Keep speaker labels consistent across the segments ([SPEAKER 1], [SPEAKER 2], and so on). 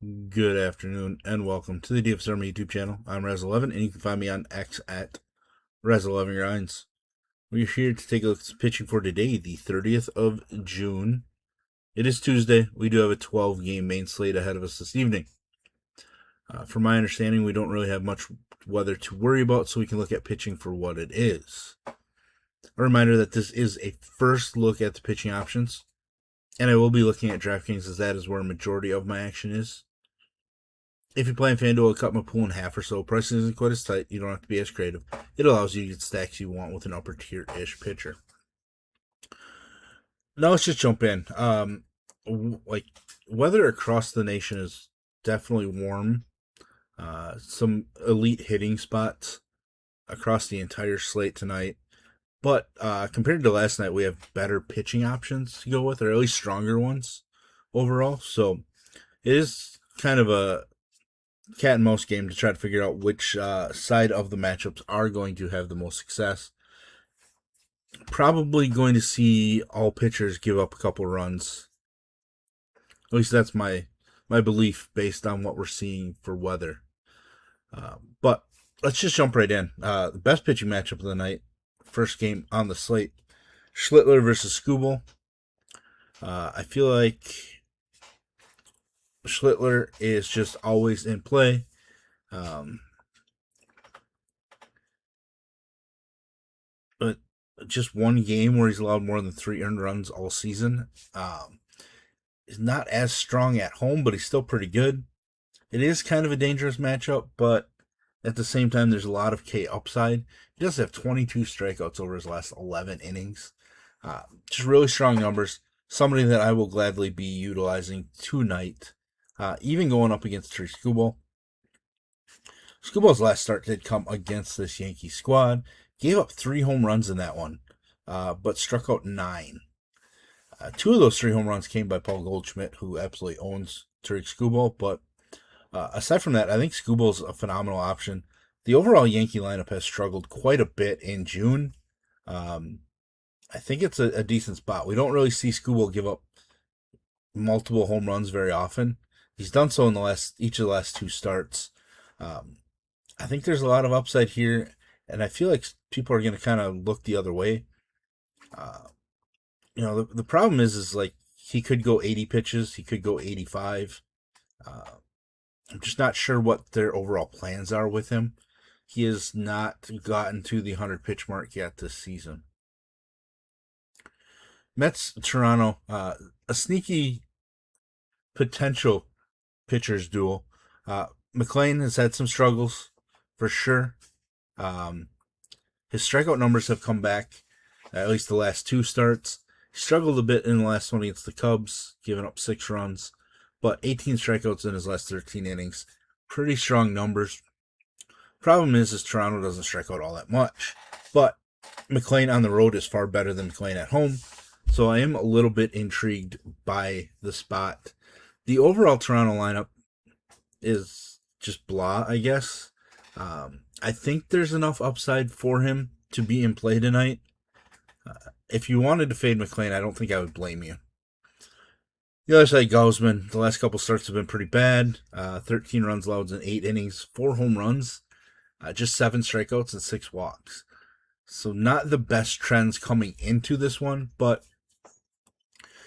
[SPEAKER 1] Good afternoon and welcome to the DFS Army YouTube channel. I'm Razzle11 and you can find me on X at Razzle11Grinds. We're here to take a look at pitching for today, the 30th of June. It is Tuesday. We do have a 12-game main slate ahead of us this evening. From my understanding, we don't really have much weather to worry about, so we can look at pitching for what it is. A reminder that this is a first look at the pitching options, and I will be looking at DraftKings as that is where a majority of my action is. If you play in FanDuel, I'll cut my pool in half or so. Pricing isn't quite as tight. You don't have to be as creative. It allows you to get stacks you want with an upper tier-ish pitcher. Now let's just jump in. Weather across the nation is definitely warm. Some elite hitting spots across the entire slate tonight. But compared to last night, we have better pitching options to go with, or at least stronger ones overall. So it is kind of a cat and mouse game to try to figure out which side of the matchups are going to have the most success. Probably going to see all pitchers give up a couple runs. At least that's my belief based on what we're seeing for weather. But let's just jump right in. The best pitching matchup of the night, first game on the slate, Schlittler versus Skubal. I feel like Schlittler is just always in play. But just one game where he's allowed more than 3 earned runs all season. He's not as strong at home, but he's still pretty good. It is kind of a dangerous matchup, but at the same time, there's a lot of K upside. He does have 22 strikeouts over his last 11 innings. Just really strong numbers. Somebody that I will gladly be utilizing tonight. Even going up against Skubal. Skubal's last start did come against this Yankee squad. Gave up 3 home runs in that one, but struck out 9. 2 of those 3 home runs came by Paul Goldschmidt, who absolutely owns Tarik Skubal. But aside from that, I think Skubal's a phenomenal option. The overall Yankee lineup has struggled quite a bit in June. I think it's a decent spot. We don't really see Skubal give up multiple home runs very often. He's done so in each of the last 2 starts. I think there's a lot of upside here, and I feel like people are going to kind of look the other way. The problem is like he could go 80 pitches, he could go 85. I'm just not sure what their overall plans are with him. He has not gotten to the 100 pitch mark yet this season. Mets Toronto, a sneaky potential pitchers duel. McLean has had some struggles for sure. His strikeout numbers have come back, at least the last 2 starts. He struggled a bit in the last one against the Cubs, giving up 6 runs, but 18 strikeouts in his last 13 innings. Pretty strong numbers. Problem is Toronto doesn't strike out all that much, but McLean on the road is far better than McLean at home, so I am a little bit intrigued by the spot. The overall Toronto lineup is just blah, I guess. I think there's enough upside for him to be in play tonight. If you wanted to fade McLean, I don't think I would blame you. The other side, Gausman, the last couple starts have been pretty bad. 13 runs allowed in 8 innings, 4 home runs, just 7 strikeouts and 6 walks. So not the best trends coming into this one, but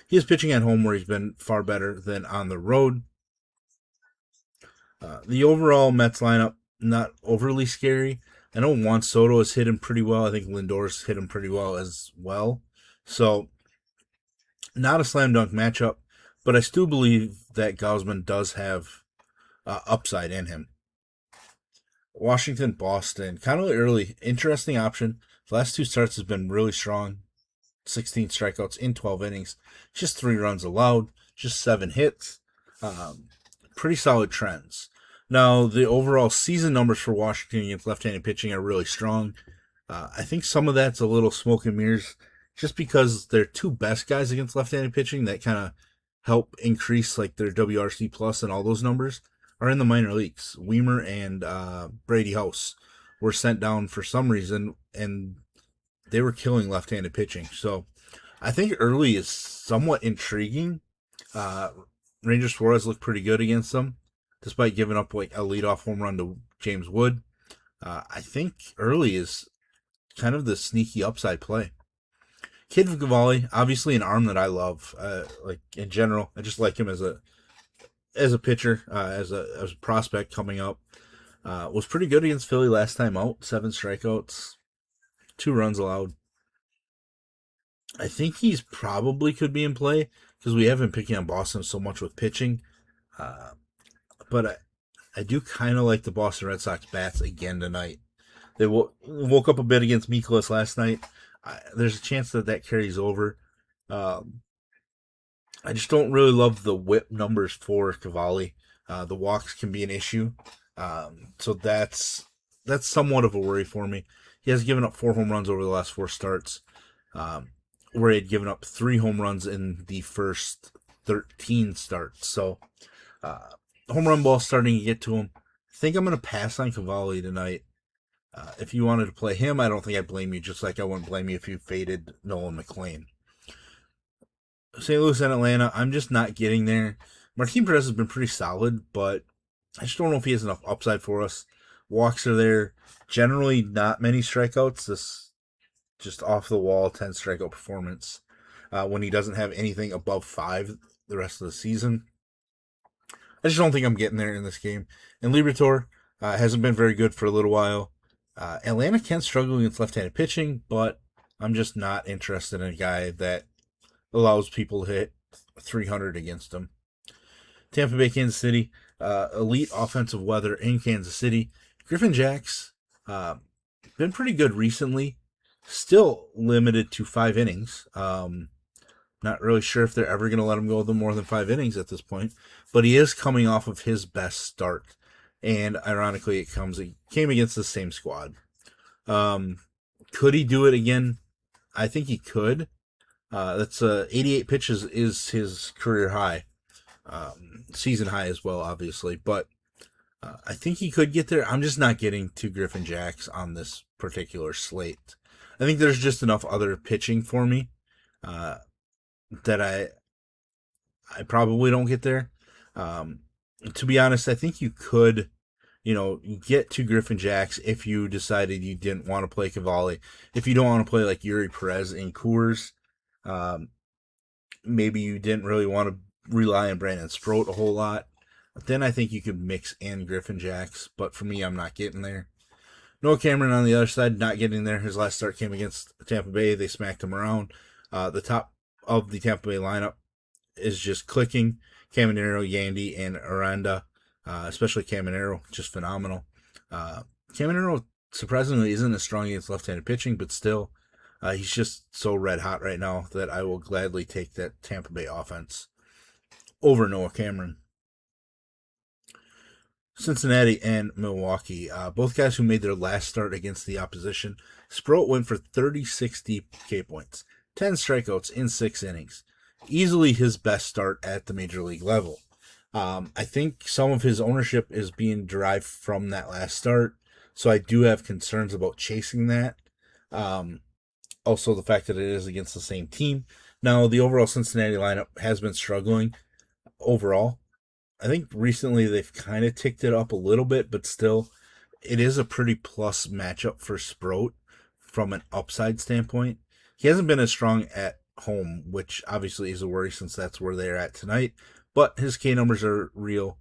[SPEAKER 1] he is pitching at home where he's been far better than on the road. The overall Mets lineup, not overly scary. I know Juan Soto has hit him pretty well. I think Lindor's hit him pretty well as well. So, not a slam dunk matchup, but I still believe that Gausman does have upside in him. Washington, Boston, kind of early. Interesting option. The last 2 starts has been really strong. 16 strikeouts in 12 innings. Just 3 runs allowed. Just 7 hits. Pretty solid trends. Now, the overall season numbers for Washington against left-handed pitching are really strong. I think some of that's a little smoke and mirrors just because their 2 best guys against left-handed pitching that kind of help increase like their WRC plus and all those numbers are in the minor leagues. Weimer and Brady House were sent down for some reason, and they were killing left-handed pitching. So I think early is somewhat intriguing. Ranger Suarez looked pretty good against them. despite giving up like a leadoff home run to James Wood. I think early is kind of the sneaky upside play. Kid Cavalli, obviously an arm that I love. Like in general, I just like him as a pitcher, as a prospect coming up. Was pretty good against Philly last time out. 7 strikeouts, 2 runs allowed. I think he's probably could be in play because we have been picking on Boston so much with pitching. Uh, but I do kind of like the Boston Red Sox bats again tonight. They woke up a bit against Mikolas last night. There's a chance that carries over. Um, I just don't really love the whip numbers for Cavalli. The walks can be an issue, so that's somewhat of a worry for me. He has given up 4 home runs over the last 4 starts, where he had given up 3 home runs in the first 13 starts. So, home run ball starting to get to him. I think I'm going to pass on Cavalli tonight. If you wanted to play him, I don't think I'd blame you, just like I wouldn't blame you if you faded Nolan McLean. St. Louis and Atlanta, I'm just not getting there. Martin Perez has been pretty solid, but I just don't know if he has enough upside for us. Walks are there. Generally, not many strikeouts. This just off the wall 10 strikeout performance when he doesn't have anything above 5 the rest of the season. I just don't think I'm getting there in this game. And Liberatore hasn't been very good for a little while. Atlanta can struggle against left-handed pitching, but I'm just not interested in a guy that allows people to hit 300 against him. Tampa Bay, Kansas City, elite offensive weather in Kansas City. Griffin Jacks, been pretty good recently. Still limited to 5 innings. Not really sure if they're ever going to let him go more than 5 innings at this point. But he is coming off of his best start. And ironically, it came against the same squad. Could he do it again? I think he could. That's 88 pitches is his career high. Season high as well, obviously. But I think he could get there. I'm just not getting to Griffin Jacks on this particular slate. I think there's just enough other pitching for me that I probably don't get there. To be honest, I think you could, get to Griffin Jacks if you decided you didn't want to play Cavalli. If you don't want to play like Yuri Perez and Coors, maybe you didn't really want to rely on Brandon Sproat a whole lot. Then I think you could mix in Griffin Jacks, but for me, I'm not getting there. Noah Cameron on the other side, not getting there. His last start came against Tampa Bay. They smacked him around. The top of the Tampa Bay lineup is just clicking. Caminero, Yandy, and Aranda, especially Caminero, just phenomenal. Caminero, surprisingly, isn't as strong against left-handed pitching, but still, he's just so red hot right now that I will gladly take that Tampa Bay offense over Noah Cameron. Cincinnati and Milwaukee, both guys who made their last start against the opposition. Sproat went for 36 DK points, 10 strikeouts in 6 innings. Easily his best start at the major league level. I think some of his ownership is being derived from that last start, so I do have concerns about chasing that. Also, the fact that it is against the same team. Now, the overall Cincinnati lineup has been struggling overall. I think recently they've kind of ticked it up a little bit, but still, it is a pretty plus matchup for Sproat from an upside standpoint. He hasn't been as strong at home, which obviously is a worry since that's where they're at tonight, but his K numbers are real,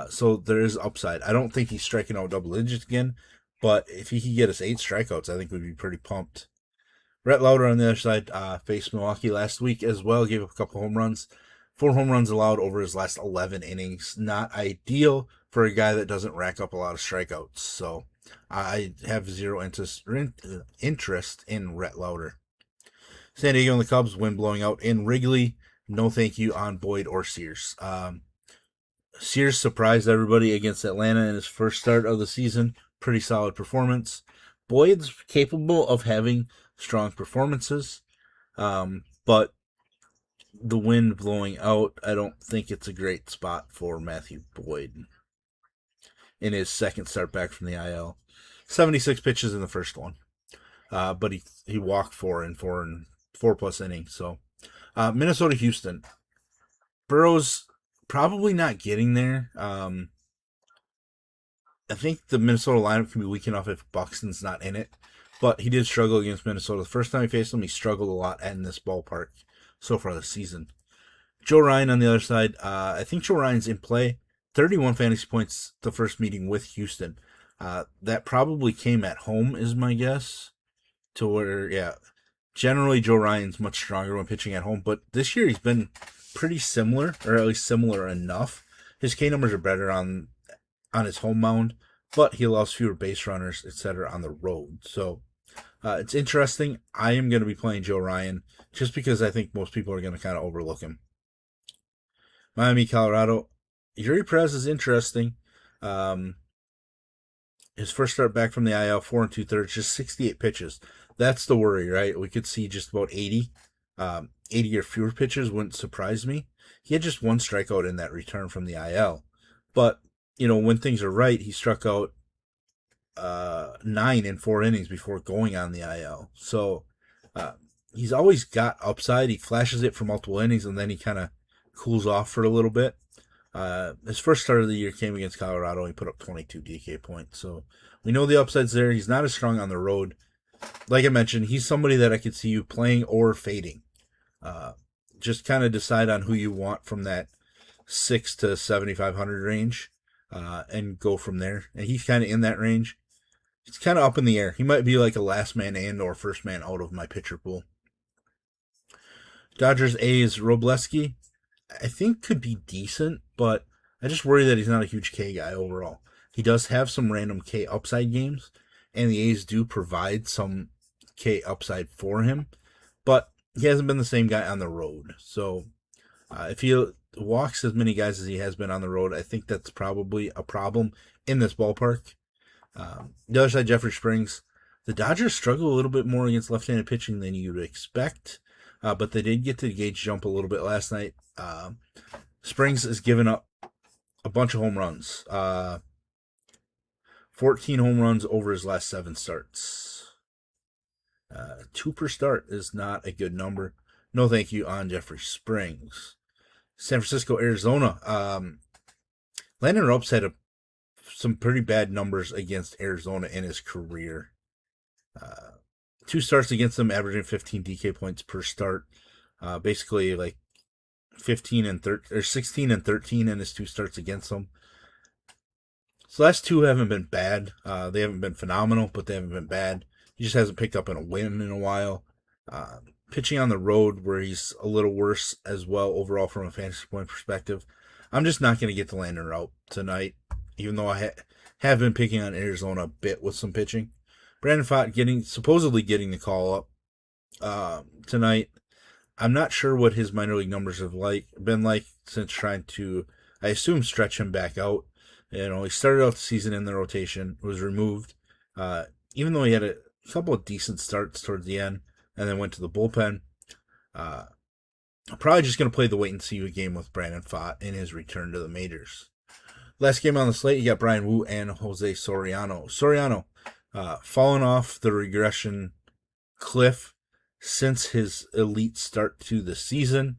[SPEAKER 1] so there is upside. I don't think he's striking out double digits again, but if he could get us 8 strikeouts, I think we'd be pretty pumped. Rhett Lauder on the other side faced Milwaukee last week as well, gave up a couple home runs. 4 home runs allowed over his last 11 innings. Not ideal for a guy that doesn't rack up a lot of strikeouts. So I have zero interest in Rhett Lauder. San Diego and the Cubs, wind blowing out in Wrigley. No thank you on Boyd or Sears. Sears surprised everybody against Atlanta in his first start of the season. Pretty solid performance. Boyd's capable of having strong performances, but the wind blowing out, I don't think it's a great spot for Matthew Boyd in his second start back from the IL. 76 pitches in the first one, but he walked 4 in 4+ innings. So Minnesota, Houston. Burrow's probably not getting there. I think the Minnesota lineup can be weak enough if Buxton's not in it. But he did struggle against Minnesota. The first time he faced them, he struggled a lot in this ballpark so far this season. Joe Ryan on the other side, I think Joe Ryan's in play. 31 fantasy points the first meeting with Houston. That probably came at home, is my guess. To where, yeah, generally Joe Ryan's much stronger when pitching at home, but this year he's been pretty similar, or at least similar enough. His K numbers are better on his home mound, but he allows fewer base runners, etc., on the road. So it's interesting. I am going to be playing Joe Ryan just because I think most people are going to kind of overlook him. Miami, Colorado. Yuri Perez is interesting. His first start back from the IL, 4 2/3, just 68 pitches. That's the worry, right? We could see just about 80. 80 or fewer pitches wouldn't surprise me. He had just one strikeout in that return from the IL. But, when things are right, he struck out 9 in 4 innings before going on the IL. So he's always got upside. He flashes it for multiple innings, and then he kind of cools off for a little bit. His first start of the year came against Colorado. He put up 22 DK points. So we know the upside's there. He's not as strong on the road. Like I mentioned, he's somebody that I could see you playing or fading. Just kind of decide on who you want from that 6 to 7,500 range, and go from there. And he's kind of in that range. It's kind of up in the air. He might be like a last man in or first man out of my pitcher pool. Dodgers A's Robleski, I think could be decent, but I just worry that he's not a huge K guy overall. He does have some random K upside games, and the A's do provide some K upside for him, but he hasn't been the same guy on the road. So if he walks as many guys as he has been on the road, I think that's probably a problem in this ballpark. The other side, Jeffrey Springs. The Dodgers struggle a little bit more against left-handed pitching than you'd expect, but they did get to gauge jump a little bit last night. Springs has given up a bunch of home runs. 14 home runs over his last 7 starts. 2 per start is not a good number. No thank you on Jeffrey Springs. San Francisco, Arizona. Landon Ropes had some pretty bad numbers against Arizona in his career. 2 starts against them, averaging 15 DK points per start. Basically, like 15 and 13 or 16 and 13 in his 2 starts against them. So last 2 haven't been bad. They haven't been phenomenal, but they haven't been bad. He just hasn't picked up in a win in a while. Pitching on the road, where he's a little worse as well overall from a fantasy point perspective. I'm just not going to get the Landon route tonight, even though I have been picking on Arizona a bit with some pitching. Brandon Pfaadt supposedly getting the call up tonight. I'm not sure what his minor league numbers have been like since trying to, I assume, stretch him back out. He started out the season in the rotation, was removed, even though he had a couple of decent starts towards the end, and then went to the bullpen. I'm probably just going to play the wait and see game with Brandon Pfaadt in his return to the majors. Last game on the slate, you got Brian Wu and Jose Soriano. Soriano, fallen off the regression cliff since his elite start to the season.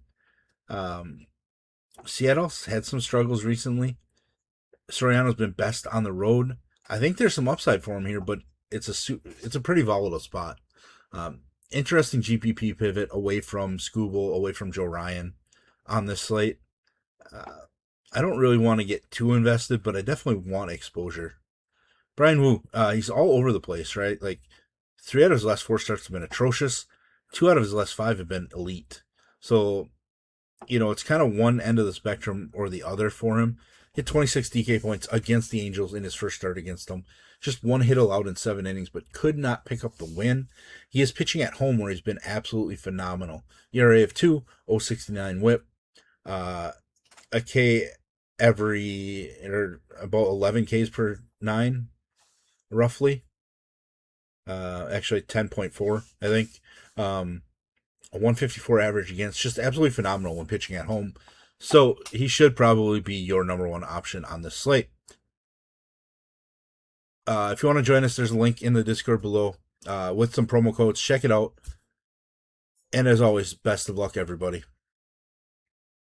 [SPEAKER 1] Seattle's had some struggles recently. Soriano's been best on the road. I think there's some upside for him here, but it's a pretty volatile spot. Interesting GPP pivot away from Scooble, away from Joe Ryan on this slate. I don't really want to get too invested, but I definitely want exposure. Brian Wu, he's all over the place, right? Like 3 out of his last 4 starts have been atrocious. 2 out of his last 5 have been elite. So, it's kind of one end of the spectrum or the other for him. Hit 26 DK points against the Angels in his first start against them. Just 1 hit allowed in 7 innings, but could not pick up the win. He is pitching at home where he's been absolutely phenomenal. ERA of 2, 0.69 whip, a K or about 11 Ks per 9, roughly. Actually 10.4, I think. A 154 average against, just absolutely phenomenal when pitching at home. So he should probably be your number 1 option on this slate. If you want to join us, there's a link in the Discord below with some promo codes. Check it out. And as always, best of luck, everybody.